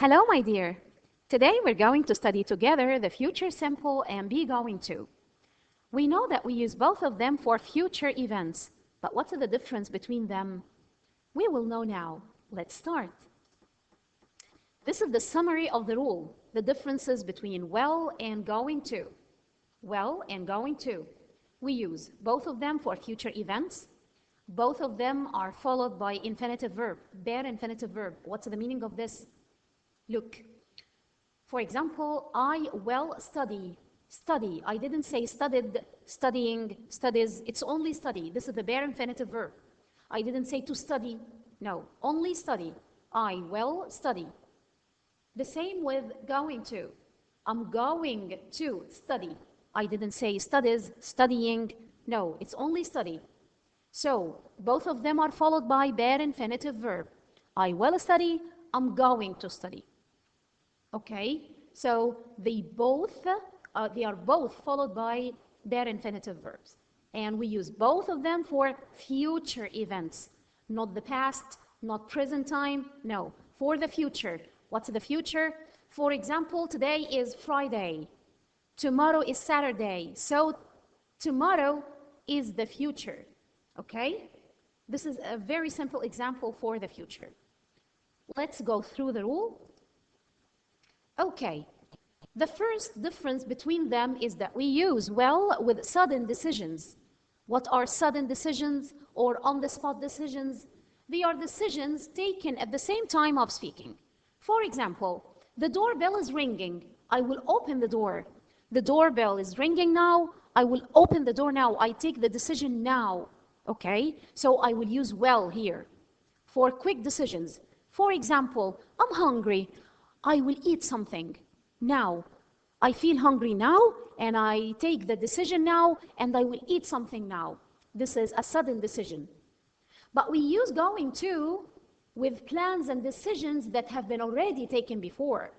Hello, my dear. Today we're going to study together the future simple and be going to. We know that we use both of them for future events, but what's the difference between them? We will know now. Let's start. This is the summary of the rule, the differences between will and going to. Will and going to. We use both of them for future events. Both of them are followed by infinitive verb, bare infinitive verb. What's the meaning of this? Look, for example, I will study. Study. I didn't say studied, studying, studies. It's only study. This is the bare infinitive verb. I didn't say to study. No, only study. I will study. The same with going to. I'm going to study. I didn't say studies, studying. No, it's only study. So both of them are followed by bare infinitive verb. I will study. I'm going to study. Okay, so they are both followed by bare infinitive verbs. And we use both of them for future events, not the past, not present time, no, for the future. What's the future? For example, today is Friday. Tomorrow is Saturday. So tomorrow is the future, okay? This is a very simple example for the future. Let's go through the rule. Okay, the first difference between them is that we use will with sudden decisions. What are sudden decisions or on-the-spot decisions? They are decisions taken at the same time of speaking. For example, the doorbell is ringing. I will open the door. The doorbell is ringing now. I will open the door now. I take the decision now. Okay, so I will use will here for quick decisions. For example, I'm hungry. I will eat something now. I feel hungry now, and I take the decision now, and I will eat something now. This is a sudden decision. But we use going to with plans and decisions that have been already taken before.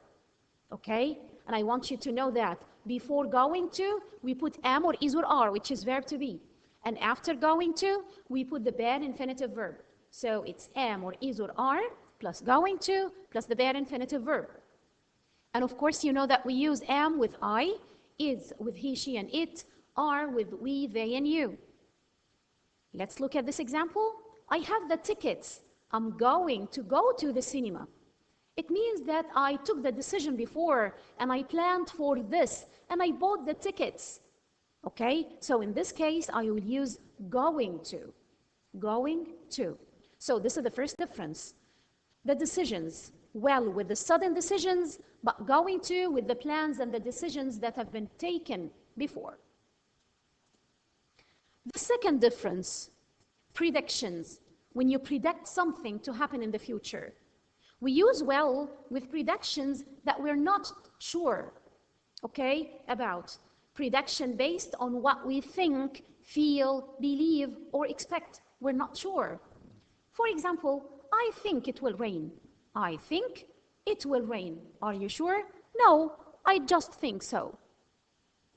Okay? And I want you to know that before going to, we put am or is or are, which is verb to be. And after going to, we put the bare infinitive verb. So it's am or is or are, plus going to, plus the bare infinitive verb. And of course, you know that we use am with I, is with he, she, and it, are with we, they, and you. Let's look at this example. I have the tickets. I'm going to go to the cinema. It means that I took the decision before, and I planned for this, and I bought the tickets. Okay? So in this case, I will use going to. Going to. So this is the first difference. The decisions, well, with the sudden decisions, but going to with the plans and the decisions that have been taken before. The second difference, predictions. When you predict something to happen in the future, we use well with predictions that we're not sure, okay, about. Prediction based on what we think, feel, believe, or expect. We're not sure. For example, I think it will rain. I think it will rain. Are you sure? No, I just think so.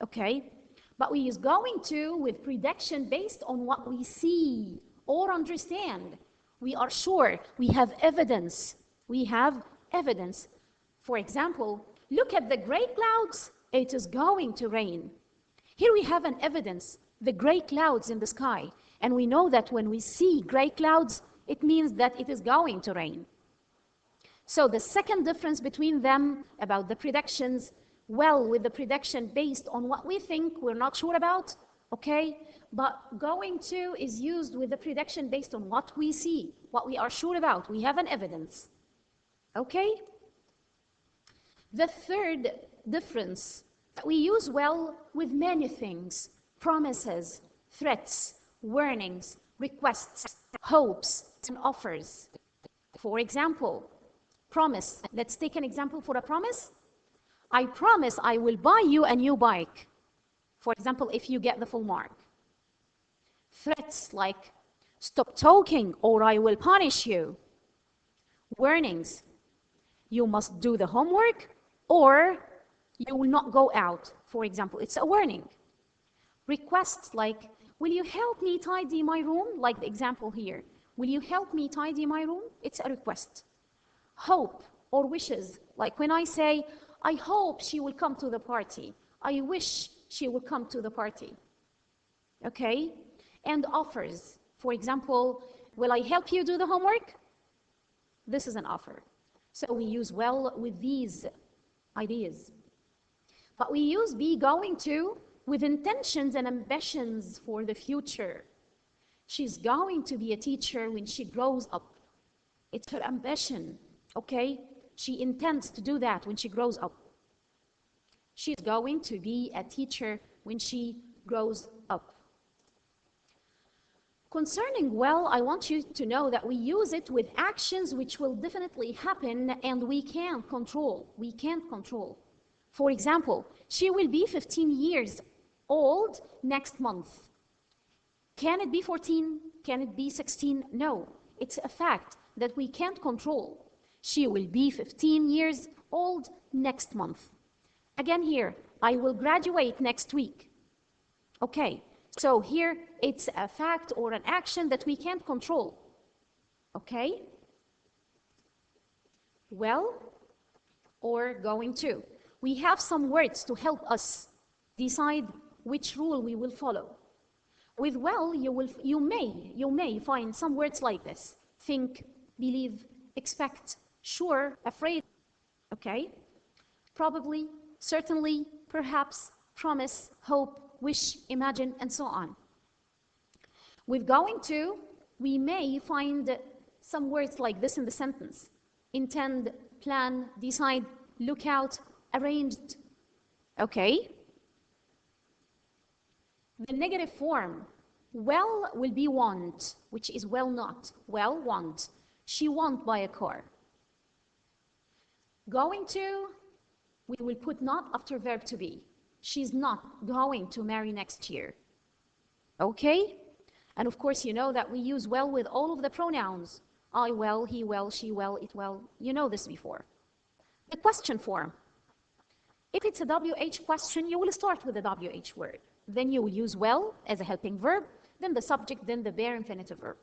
Okay? But we use going to with prediction based on what we see or understand. We are sure. We have evidence. We have evidence. For example, look at the gray clouds. It is going to rain. Here we have an evidence, the gray clouds in the sky. And we know that when we see gray clouds, it means that it is going to rain. So the second difference between them about the predictions, well, with the prediction based on what we think we're not sure about, okay? But going to is used with the prediction based on what we see, what we are sure about. We have an evidence, okay? The third difference, we use well with many things, promises, threats, warnings, requests, hopes, and offers. For example, promise. Let's take an example for a promise. I promise I will buy you a new bike. For example, if you get the full mark. Threats like, stop talking or I will punish you. Warnings, you must do the homework or you will not go out. For example, it's a warning. Requests like, will you help me tidy my room? Like the example here. Will you help me tidy my room? It's a request. Hope. or wishes. Like when I say, I hope she will come to the party. I wish she will come to the party. Okay? And offers. For example, will I help you do the homework? This is an offer. So we use well with these ideas. But we use be going to with intentions and ambitions for the future. She's going to be a teacher when she grows up. It's her ambition, okay? She intends to do that when she grows up. She's going to be a teacher when she grows up. Concerning well, I want you to know that we use it with actions which will definitely happen and we can't control. We can't control. For example, she will be 15 years old next month. Can it be 14? Can it be 16? No, it's a fact that we can't control. She will be 15 years old next month. Again here, I will graduate next week. Okay, so here it's a fact or an action that we can't control. Okay? Well, or going to. We have some words to help us decide which rule we will follow. With well, you may find some words like this: think, believe, expect, sure, afraid. Okay? Probably, certainly, perhaps, promise, hope, wish, imagine, and so on. With going to, we may find some words like this in the sentence: intend, plan, decide, look out, arranged. Okay? The negative form, well, will be want, which is well not. Well, want. She won't buy a car. Going to, we will put not after verb to be. She's not going to marry next year. Okay? And of course, you know that we use well with all of the pronouns. I well, he well, she well, it well. You know this before. The question form. If it's a WH question, you will start with the WH word. Then you will use well as a helping verb, then the subject, then the bare infinitive verb.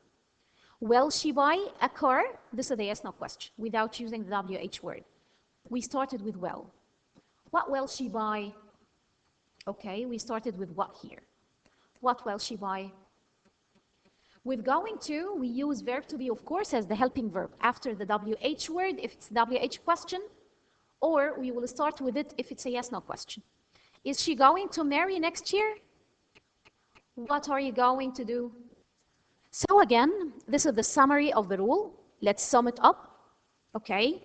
Will she buy a car? This is the yes, no question, without using the WH word. We started with well. What will she buy? Okay, we started with what here. What will she buy? With going to, we use verb to be, of course, as the helping verb after the WH word if it's WH question, or we will start with it if it's a yes, no question. Is she going to marry next year? What are you going to do? So again, this is the summary of the rule. Let's sum it up. Okay.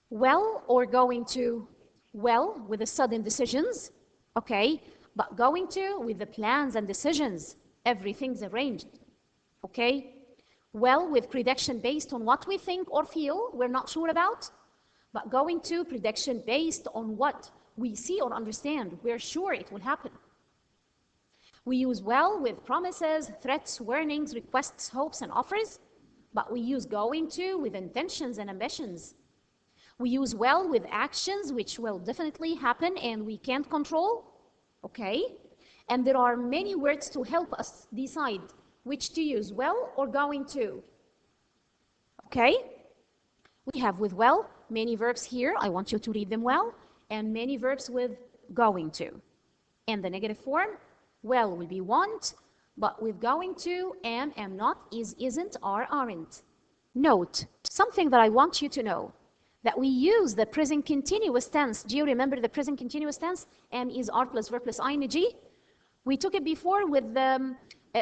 Well or going to? Well with the sudden decisions. Okay. But going to with the plans and decisions. Everything's arranged. Okay. Well with prediction based on what we think or feel we're not sure about. But going to prediction based on what we see or understand. We're sure it will happen. We use well with promises, threats, warnings, requests, hopes, and offers. But we use going to with intentions and ambitions. We use well with actions which will definitely happen and we can't control. Okay? And there are many words to help us decide which to use, well or going to. Okay? We have with well many verbs here. I want you to read them well. And many verbs with going to. And the negative form, well will be want, but with going to, am not, is, isn't, are, aren't. Note, something that I want you to know, that we use the present continuous tense. Do you remember the present continuous tense? Am, is, are plus verb plus ing. We took it before with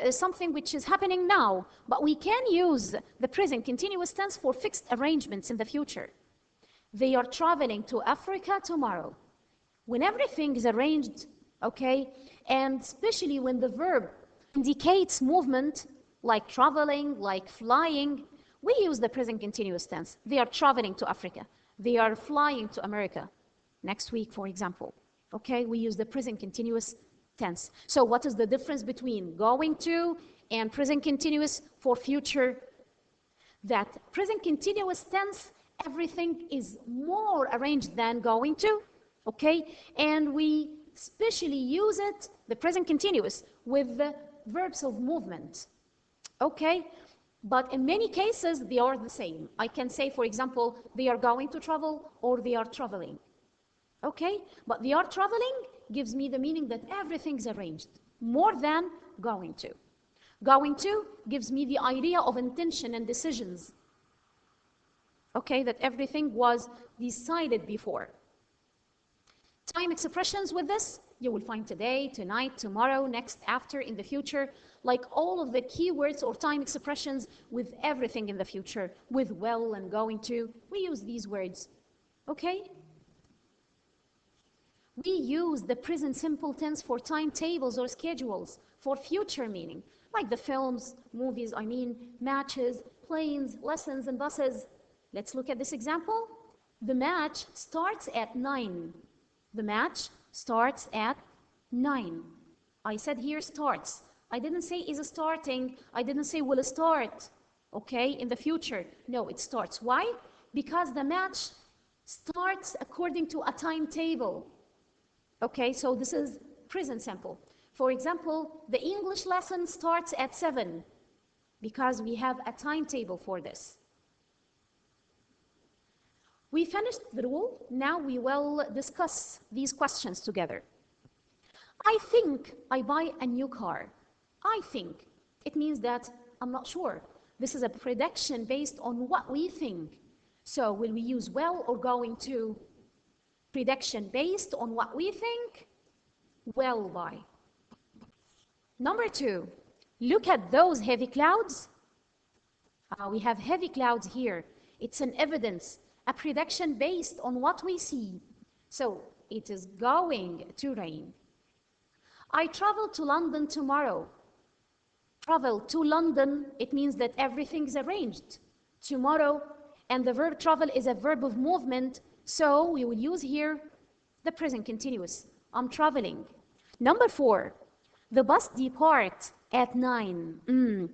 something which is happening now, but we can use the present continuous tense for fixed arrangements in the future. They are traveling to Africa tomorrow. When everything is arranged, okay, and especially when the verb indicates movement, like traveling, like flying, we use the present continuous tense. They are traveling to Africa. They are flying to America next week, for example. Okay, we use the present continuous tense. So what is the difference between going to and present continuous for future? That present continuous tense, everything is more arranged than going to, okay? And we especially use it, the present continuous, with the verbs of movement, okay? But in many cases, they are the same. I can say, for example, they are going to travel or they are traveling. Okay? But they are traveling gives me the meaning that everything's arranged, more than going to. Going to gives me the idea of intention and decisions. Okay? That everything was decided before. Time expressions with this, you will find today, tonight, tomorrow, next, after, in the future, like all of the keywords or time expressions with everything in the future, with will and going to. We use these words. Okay? We use the present simple tense for timetables or schedules, for future meaning, like the films, movies, matches, planes, lessons, and buses. Let's look at this example. The match starts at 9. The match starts at 9. I said here starts. I didn't say is starting. I didn't say will start, okay, in the future. No, it starts. Why? Because the match starts according to a timetable. Okay, so this is present simple. For example, the English lesson starts at 7 because we have a timetable for this. We finished the rule. Now we will discuss these questions together. I think I buy a new car. I think. It means that I'm not sure. This is a prediction based on what we think. So will we use will or going to? Prediction based on what we think, will buy. Number 2, look at those heavy clouds. We have heavy clouds here. It's an evidence, a prediction based on what we see. So it is going to rain. I travel to London tomorrow. Travel to London, it means that everything's arranged. Tomorrow, and the verb travel is a verb of movement, so we will use here the present continuous. I'm traveling. Number 4, the bus departs at 9.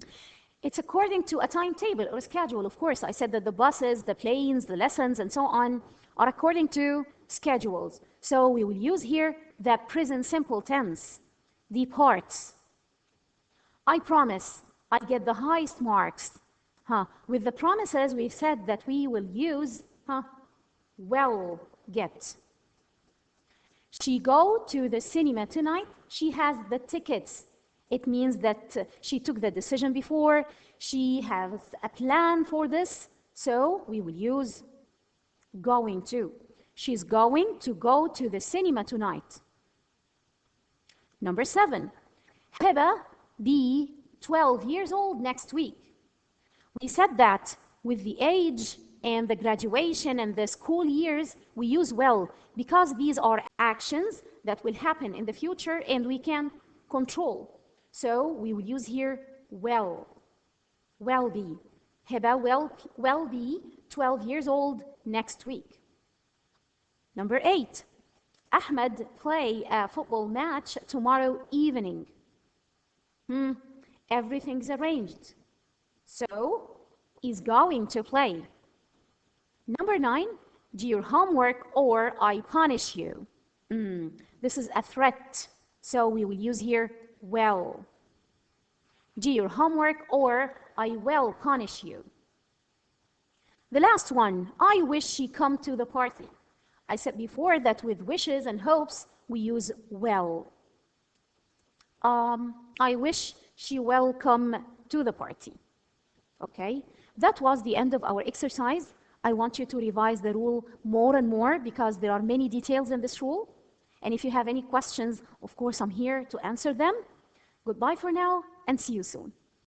It's according to a timetable or schedule. Of course, I said that the buses, the planes, the lessons, and so on are according to schedules. So we will use here the present simple tense, departs. I promise I get the highest marks. With the promises, we've said that we will use will get. She go to the cinema tonight. She has the tickets. It means that she took the decision before. She has a plan for this. So we will use going to. She's going to go to the cinema tonight. Number 7, Heba be 12 years old next week. We said that with the age and the graduation and the school years, we use will because these are actions that will happen in the future and we can control. So we will use here will be. Heba will be 12 years old next week. Number 8, Ahmed play a football match tomorrow evening. Everything's arranged. So is going to play. Number 9, do your homework or I punish you. This is a threat. So we will use here will. Do your homework or I will punish you. The last one, I wish she come to the party. I said before that with wishes and hopes, we use will. I wish she will come to the party. Okay, that was the end of our exercise. I want you to revise the rule more and more because there are many details in this rule. And if you have any questions, of course, I'm here to answer them. Goodbye for now and see you soon.